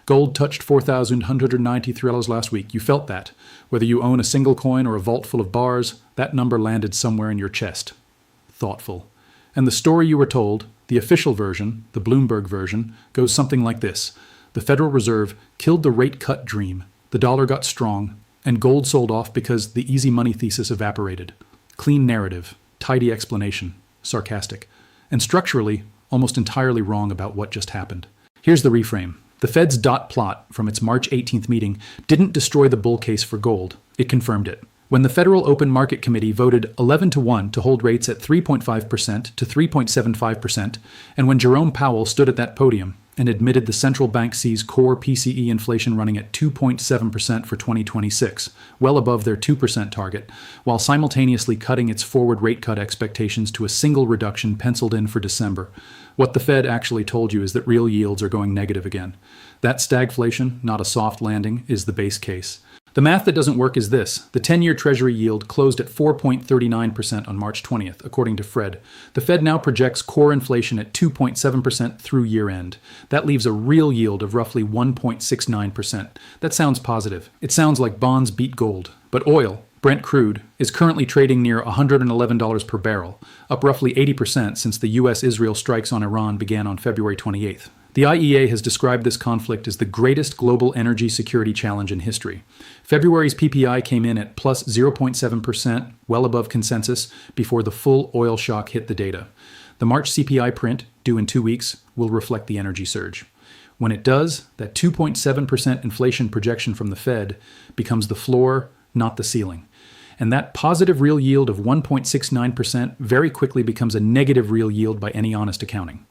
Gold touched $4,193 last week. You felt that. Whether you own a single coin or a vault full of bars, that number landed somewhere in your chest. Thoughtful. And the story you were told, the official version, the Bloomberg version, goes something like this. The Federal Reserve killed the rate cut dream. The dollar got strong, and gold sold off because the easy money thesis evaporated. Clean narrative, tidy explanation, sarcastic, and structurally almost entirely wrong about what just happened. Here's the reframe. The Fed's dot plot from its March 18th meeting didn't destroy the bull case for gold. It confirmed it. When the Federal Open Market Committee voted 11-1 to hold rates at 3.5% to 3.75%, and when Jerome Powell stood at that podium and admitted the central bank sees core PCE inflation running at 2.7% for 2026, well above their 2% target, while simultaneously cutting its forward rate cut expectations to a single reduction penciled in for December, what the Fed actually told you is that real yields are going negative again. That stagflation, not a soft landing, is the base case. The math that doesn't work is this. The 10-year Treasury yield closed at 4.39% on March 20th, according to Fred. The Fed now projects core inflation at 2.7% through year-end. That leaves a real yield of roughly 1.69%. That sounds positive. It sounds like bonds beat gold. But oil, Brent crude, is currently trading near $111 per barrel, up roughly 80% since the U.S.-Israel strikes on Iran began on February 28th. The IEA has described this conflict as the greatest global energy security challenge in history. February's PPI came in at plus 0.7%, well above consensus, before the full oil shock hit the data. The March CPI print, due in 2 weeks, will reflect the energy surge. When it does, that 2.7% inflation projection from the Fed becomes the floor, not the ceiling. And that positive real yield of 1.69% very quickly becomes a negative real yield by any honest accounting.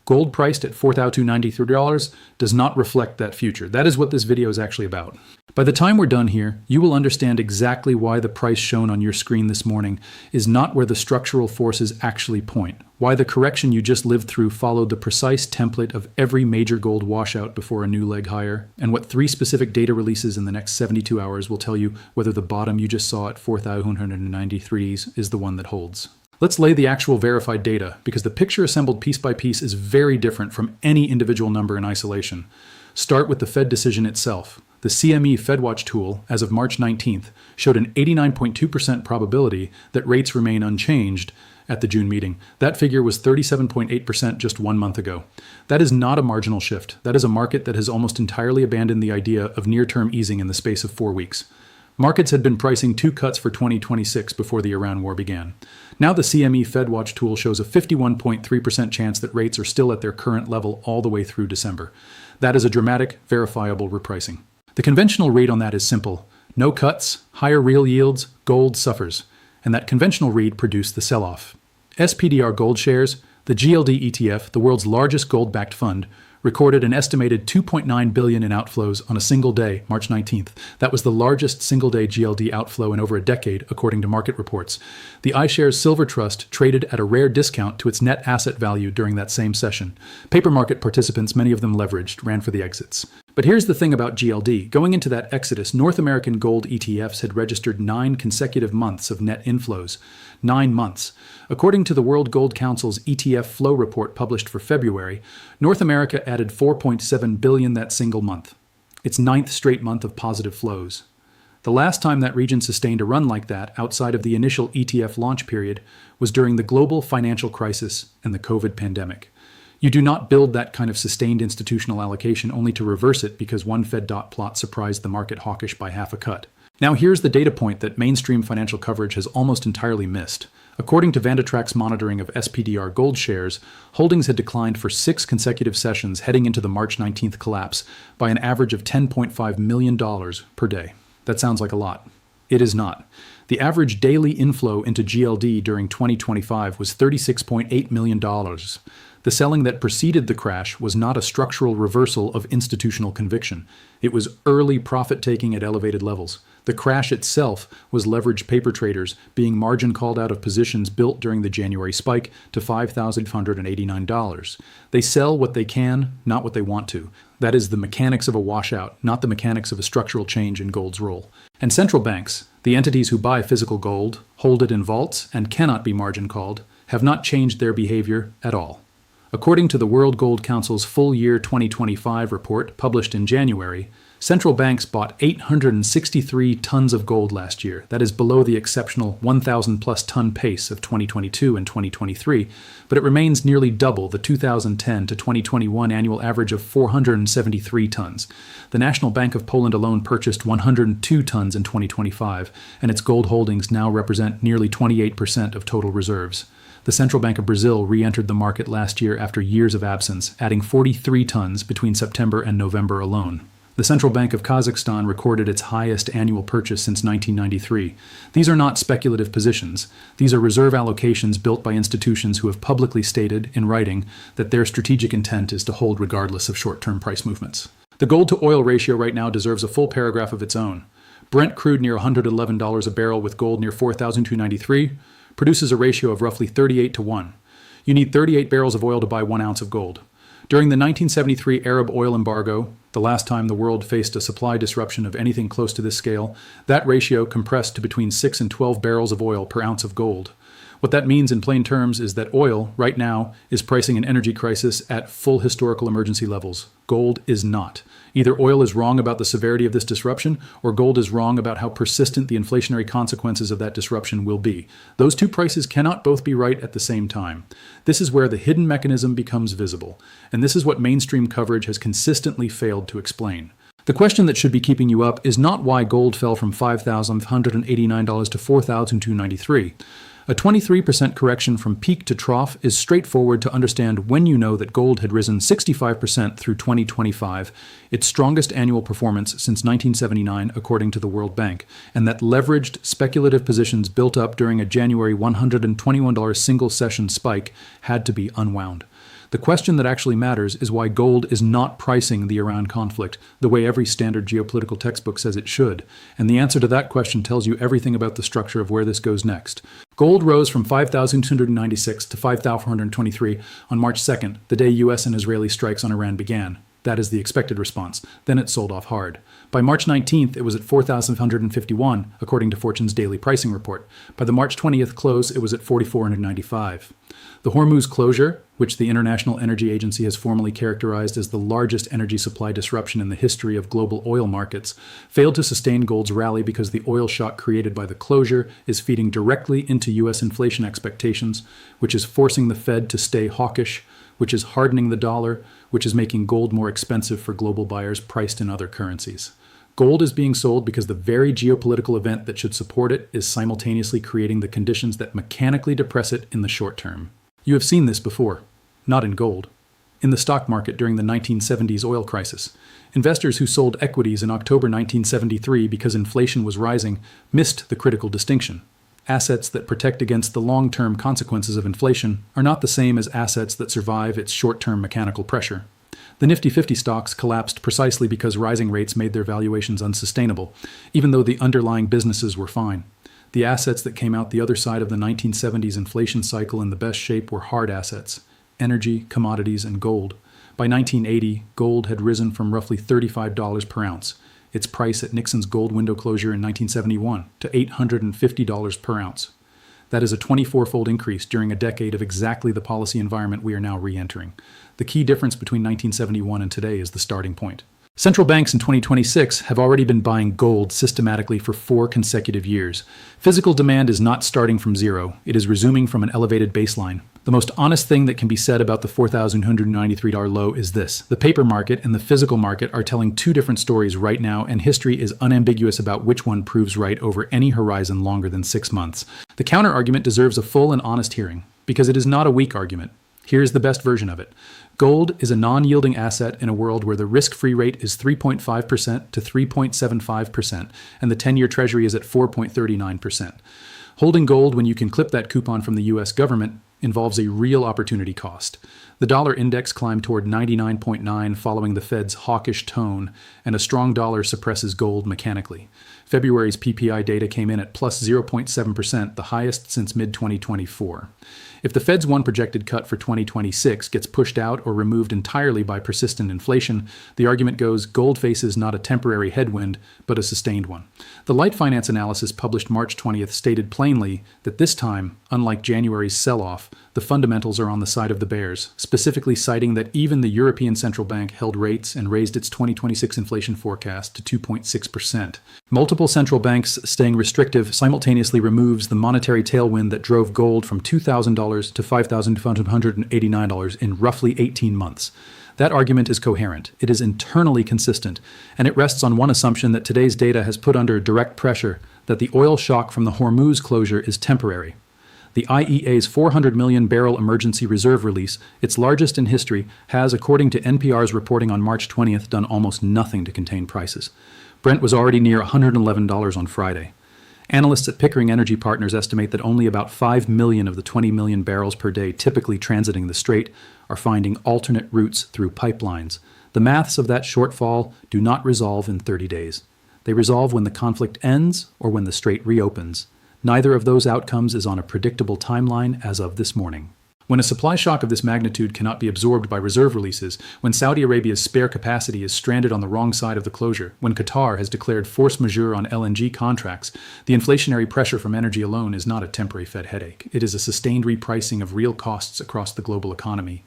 Gold priced at $4,293 does not reflect that future. That is what this video is actually about. By the time we're done here, you will understand exactly why the price shown on your screen this morning is not where the structural forces actually point, why the correction you just lived through followed the precise template of every major gold washout before a new leg higher, and what 3 specific data releases in the next 72 hours will tell you whether the bottom you just saw at 4,193 is the one that holds. Let's lay the actual verified data, because the picture assembled piece by piece is very different from any individual number in isolation. Start with the Fed decision itself. The CME FedWatch tool, as of March 19th, showed an 89.2% probability that rates remain unchanged at the June meeting. That figure was 37.8% just 1 month ago. That is not a marginal shift. That is a market that has almost entirely abandoned the idea of near-term easing in the space of 4 weeks. Markets had been pricing 2 cuts for 2026 before the Iran war began. Now the CME FedWatch tool shows a 51.3% chance that rates are still at their current level all the way through December. That is a dramatic, verifiable repricing. The conventional read on that is simple. No cuts, higher real yields, gold suffers. And that conventional read produced the sell-off. SPDR Gold Shares, the GLD ETF, the world's largest gold-backed fund, recorded an estimated $2.9 billion in outflows on a single day, March 19th. That was the largest single-day GLD outflow in over a decade, according to market reports. The iShares Silver Trust traded at a rare discount to its net asset value during that same session. Paper market participants, many of them leveraged, ran for the exits. But here's the thing about GLD. Going into that exodus, North American gold ETFs had registered 9 consecutive months of net inflows. 9 months. According to the World Gold Council's ETF flow report published for February, North America added $4.7 billion that single month. Its 9th straight month of positive flows. The last time that region sustained a run like that, outside of the initial ETF launch period, was during the global financial crisis and the COVID pandemic. You do not build that kind of sustained institutional allocation only to reverse it because one Fed dot plot surprised the market hawkish by half a cut. Now here's the data point that mainstream financial coverage has almost entirely missed. According to Vandatrack's monitoring of SPDR Gold Shares, holdings had declined for 6 consecutive sessions heading into the March 19th collapse by an average of $10.5 million per day. That sounds like a lot. It is not. The average daily inflow into GLD during 2025 was $36.8 million. The selling that preceded the crash was not a structural reversal of institutional conviction. It was early profit-taking at elevated levels. The crash itself was leveraged paper traders being margin called out of positions built during the January spike to $5,589. They sell what they can, not what they want to. That is the mechanics of a washout, not the mechanics of a structural change in gold's role. And central banks, the entities who buy physical gold, hold it in vaults, and cannot be margin called, have not changed their behavior at all. According to the World Gold Council's full year 2025 report published in January, central banks bought 863 tons of gold last year. That is below the exceptional 1,000 plus ton pace of 2022 and 2023, but it remains nearly double the 2010 to 2021 annual average of 473 tons. The National Bank of Poland alone purchased 102 tons in 2025, and its gold holdings now represent nearly 28% of total reserves. The Central Bank of Brazil re-entered the market last year after years of absence, adding 43 tons between September and November alone. The Central Bank of Kazakhstan recorded its highest annual purchase since 1993. These are not speculative positions. These are reserve allocations built by institutions who have publicly stated, in writing, that their strategic intent is to hold regardless of short-term price movements. The gold-to-oil ratio right now deserves a full paragraph of its own. Brent crude near $111 a barrel with gold near $4,293 produces a ratio of roughly 38 to 1. You need 38 barrels of oil to buy 1 ounce of gold. During the 1973 Arab oil embargo, the last time the world faced a supply disruption of anything close to this scale, that ratio compressed to between 6 and 12 barrels of oil per ounce of gold. What that means in plain terms is that oil, right now, is pricing an energy crisis at full historical emergency levels. Gold is not. Either oil is wrong about the severity of this disruption, or gold is wrong about how persistent the inflationary consequences of that disruption will be. Those two prices cannot both be right at the same time. This is where the hidden mechanism becomes visible, and this is what mainstream coverage has consistently failed to explain. The question that should be keeping you up is not why gold fell from $5,189 to $4,293. A 23% correction from peak to trough is straightforward to understand when you know that gold had risen 65% through 2025, its strongest annual performance since 1979 according to the World Bank, and that leveraged speculative positions built up during a January $121 single session spike had to be unwound. The question that actually matters is why gold is not pricing the Iran conflict the way every standard geopolitical textbook says it should, and the answer to that question tells you everything about the structure of where this goes next. Gold rose from $5,296 to $5,423 on March 2nd, the day U.S. and Israeli strikes on Iran began. That is the expected response. Then it sold off hard. By March 19th, it was at $4,551, according to Fortune's daily pricing report. By the March 20th close, it was at $4,495. The Hormuz closure, which the International Energy Agency has formally characterized as the largest energy supply disruption in the history of global oil markets, failed to sustain gold's rally because the oil shock created by the closure is feeding directly into U.S. inflation expectations, which is forcing the Fed to stay hawkish, which is hardening the dollar, which is making gold more expensive for global buyers priced in other currencies. Gold is being sold because the very geopolitical event that should support it is simultaneously creating the conditions that mechanically depress it in the short term. You have seen this before. Not in gold. In the stock market during the 1970s oil crisis. Investors who sold equities in October 1973 because inflation was rising missed the critical distinction. Assets that protect against the long-term consequences of inflation are not the same as assets that survive its short-term mechanical pressure. The Nifty 50 stocks collapsed precisely because rising rates made their valuations unsustainable, even though the underlying businesses were fine. The assets that came out the other side of the 1970s inflation cycle in the best shape were hard assets: energy, commodities, and gold. By 1980, gold had risen from roughly $35 per ounce, its price at Nixon's gold window closure in 1971, to $850 per ounce. That is a 24-fold increase during a decade of exactly the policy environment we are now re-entering. The key difference between 1971 and today is the starting point. Central banks in 2026 have already been buying gold systematically for 4 consecutive years. Physical demand is not starting from zero. It is resuming from an elevated baseline. The most honest thing that can be said about the $4,193 low is this: the paper market and the physical market are telling 2 different stories right now, and history is unambiguous about which one proves right over any horizon longer than 6 months. The counter-argument deserves a full and honest hearing, because it is not a weak argument. Here's the best version of it. Gold is a non-yielding asset in a world where the risk-free rate is 3.5% to 3.75%, and the 10-year Treasury is at 4.39%. Holding gold when you can clip that coupon from the U.S. government involves a real opportunity cost. The dollar index climbed toward 99.9 following the Fed's hawkish tone, and a strong dollar suppresses gold mechanically. February's PPI data came in at plus 0.7%, the highest since mid-2024. If the Fed's one projected cut for 2026 gets pushed out or removed entirely by persistent inflation, the argument goes gold faces not a temporary headwind, but a sustained one. The Light Finance analysis published March 20th stated plainly that this time, unlike January's sell-off, the fundamentals are on the side of the bears, specifically citing that even the European Central Bank held rates and raised its 2026 inflation forecast to 2.6%. Multiple central banks staying restrictive simultaneously removes the monetary tailwind that drove gold from $2,000 to $5,589 in roughly 18 months. That argument is coherent, it is internally consistent, and it rests on one assumption that today's data has put under direct pressure that the oil shock from the Hormuz closure is temporary. The IEA's 400 million barrel emergency reserve release, its largest in history, has, according to NPR's reporting on March 20th, done almost nothing to contain prices. Brent was already near $111 on Friday. Analysts at Pickering Energy Partners estimate that only about 5 million of the 20 million barrels per day typically transiting the strait are finding alternate routes through pipelines. The maths of that shortfall do not resolve in 30 days. They resolve when the conflict ends or when the strait reopens. Neither of those outcomes is on a predictable timeline as of this morning. When a supply shock of this magnitude cannot be absorbed by reserve releases, when Saudi Arabia's spare capacity is stranded on the wrong side of the closure, when Qatar has declared force majeure on LNG contracts, the inflationary pressure from energy alone is not a temporary Fed headache. It is a sustained repricing of real costs across the global economy.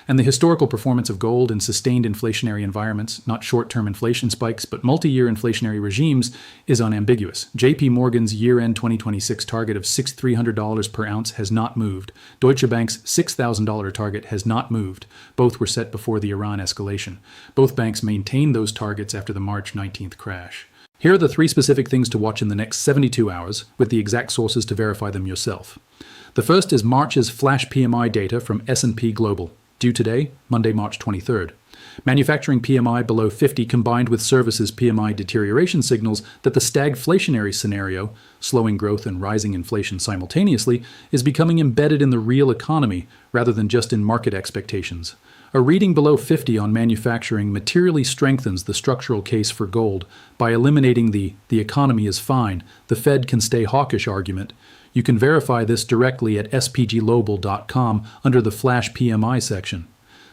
And the historical performance of gold in sustained inflationary environments, not short-term inflation spikes, but multi-year inflationary regimes, is unambiguous. JP Morgan's year-end 2026 target of $6,300 per ounce has not moved. Deutsche Bank's $6,000 target has not moved. Both were set before the Iran escalation. Both banks maintained those targets after the March 19th crash. Here are the 3 specific things to watch in the next 72 hours, with the exact sources to verify them yourself. The first is March's flash PMI data from S&P Global, due today, Monday, March 23rd. Manufacturing PMI below 50 combined with services PMI deterioration signals that the stagflationary scenario, slowing growth and rising inflation simultaneously, is becoming embedded in the real economy rather than just in market expectations. A reading below 50 on manufacturing materially strengthens the structural case for gold by eliminating the economy is fine, the Fed can stay hawkish argument. You can verify this directly at spglobal.com under the Flash PMI section.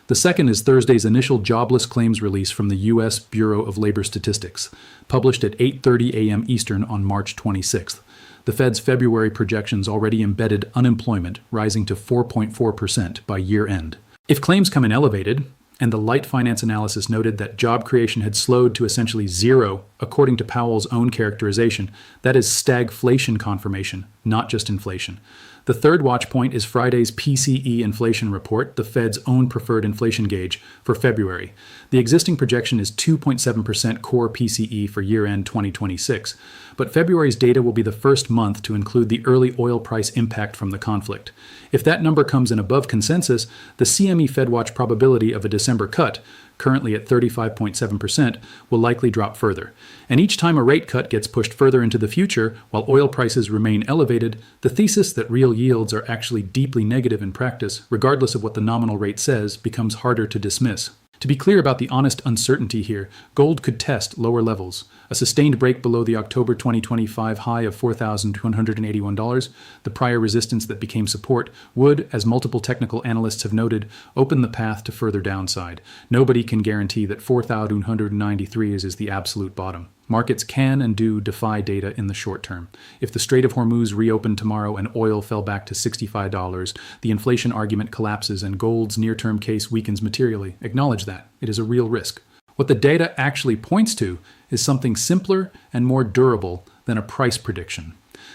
The second is Thursday's initial jobless claims release from the U.S. Bureau of Labor Statistics, published at 8:30 a.m. Eastern on March 26th. The Fed's February projections already embedded unemployment rising to 4.4% by year end. If claims come in elevated, and the light finance analysis noted that job creation had slowed to essentially zero, according to Powell's own characterization, that is stagflation confirmation, not just inflation. The third watch point is Friday's PCE inflation report, the Fed's own preferred inflation gauge, for February. The existing projection is 2.7% core PCE for year-end 2026, but February's data will be the first month to include the early oil price impact from the conflict. If that number comes in above consensus, the CME FedWatch probability of a December cut, currently at 35.7%, will likely drop further. And each time a rate cut gets pushed further into the future, while oil prices remain elevated, the thesis that real yields are actually deeply negative in practice, regardless of what the nominal rate says, becomes harder to dismiss. To be clear about the honest uncertainty here, gold could test lower levels. A sustained break below the October 2025 high of $4,281, the prior resistance that became support, would, as multiple technical analysts have noted, open the path to further downside. Nobody can guarantee that 4,193 is the absolute bottom. Markets can and do defy data in the short term. If the Strait of Hormuz reopened tomorrow and oil fell back to $65, the inflation argument collapses and gold's near-term case weakens materially. Acknowledge that. It is a real risk. What the data actually points to is something simpler and more durable than a price prediction.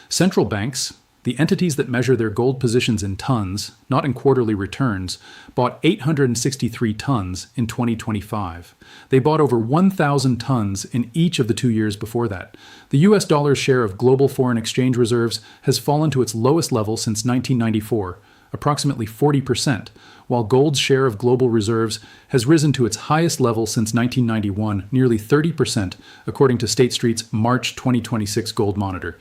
Central banks, the entities that measure their gold positions in tons, not in quarterly returns, bought 863 tons in 2025. They bought over 1,000 tons in each of the 2 years before that. The US dollar's share of global foreign exchange reserves has fallen to its lowest level since 1994, approximately 40%, while gold's share of global reserves has risen to its highest level since 1991, nearly 30%, according to State Street's March 2026 Gold Monitor.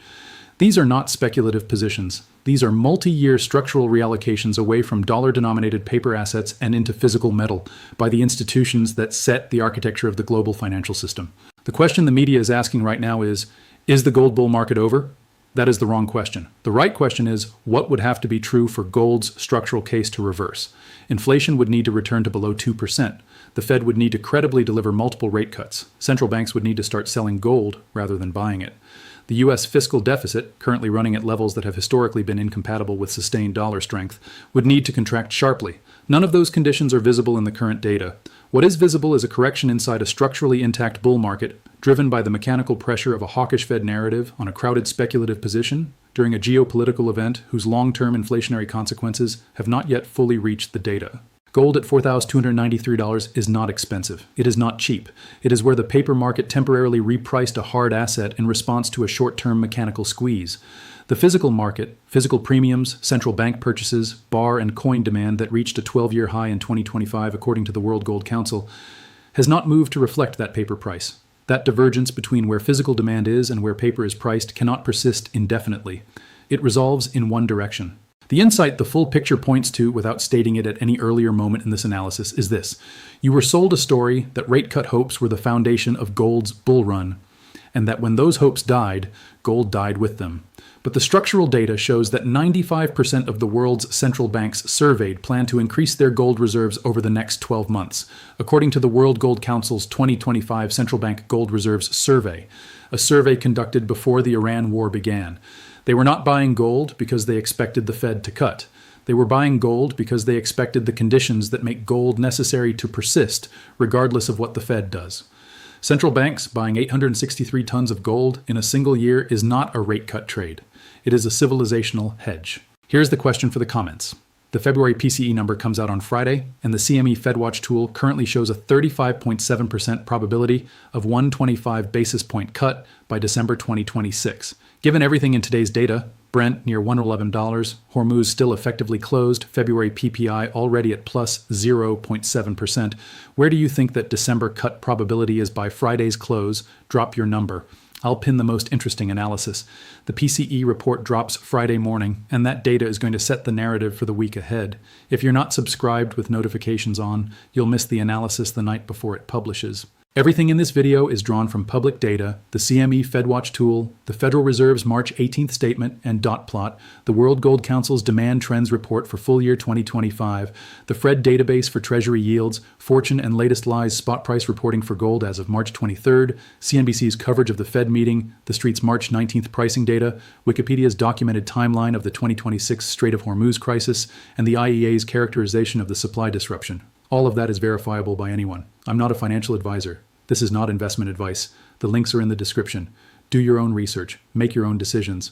These are not speculative positions. These are multi-year structural reallocations away from dollar-denominated paper assets and into physical metal by the institutions that set the architecture of the global financial system. The question the media is asking right now is the gold bull market over? That is the wrong question. The right question is, what would have to be true for gold's structural case to reverse? Inflation would need to return to below 2%. The Fed would need to credibly deliver multiple rate cuts. Central banks would need to start selling gold rather than buying it. The U.S. fiscal deficit, currently running at levels that have historically been incompatible with sustained dollar strength, would need to contract sharply. None of those conditions are visible in the current data. What is visible is a correction inside a structurally intact bull market, driven by the mechanical pressure of a hawkish Fed narrative on a crowded speculative position during a geopolitical event whose long-term inflationary consequences have not yet fully reached the data. Gold at $4,293 is not expensive. It is not cheap. It is where the paper market temporarily repriced a hard asset in response to a short-term mechanical squeeze. The physical market, physical premiums, central bank purchases, bar and coin demand that reached a 12-year high in 2025 according to the World Gold Council, has not moved to reflect that paper price. That divergence between where physical demand is and where paper is priced cannot persist indefinitely. It resolves in one direction. The insight the full picture points to, without stating it at any earlier moment in this analysis, is this. You were sold a story that rate cut hopes were the foundation of gold's bull run, and that when those hopes died, gold died with them. But the structural data shows that 95% of the world's central banks surveyed plan to increase their gold reserves over the next 12 months, according to the World Gold Council's 2025 Central Bank Gold Reserves Survey, a survey conducted before the Iran war began. They were not buying gold because they expected the Fed to cut. They were buying gold because they expected the conditions that make gold necessary to persist, regardless of what the Fed does. Central banks buying 863 tons of gold in a single year is not a rate cut trade. It is a civilizational hedge. Here's the question for the comments. The February PCE number comes out on Friday, and the CME FedWatch tool currently shows a 35.7% probability of 125 basis point cut by December 2026. Given everything in today's data, Brent near $111, Hormuz still effectively closed, February PPI already at plus 0.7%, where do you think that December cut probability is by Friday's close? Drop your number. I'll pin the most interesting analysis. The PCE report drops Friday morning, and that data is going to set the narrative for the week ahead. If you're not subscribed with notifications on, you'll miss the analysis the night before it publishes. Everything in this video is drawn from public data, the CME FedWatch tool, the Federal Reserve's March 18th statement and dot plot, the World Gold Council's Demand Trends Report for full year 2025, the Fred database for Treasury yields, Fortune and Latest Lies spot price reporting for gold as of March 23rd, CNBC's coverage of the Fed meeting, the Street's March 19th pricing data, Wikipedia's documented timeline of the 2026 Strait of Hormuz crisis, and the IEA's characterization of the supply disruption. All of that is verifiable by anyone. I'm not a financial advisor. This is not investment advice. The links are in the description. Do your own research. Make your own decisions.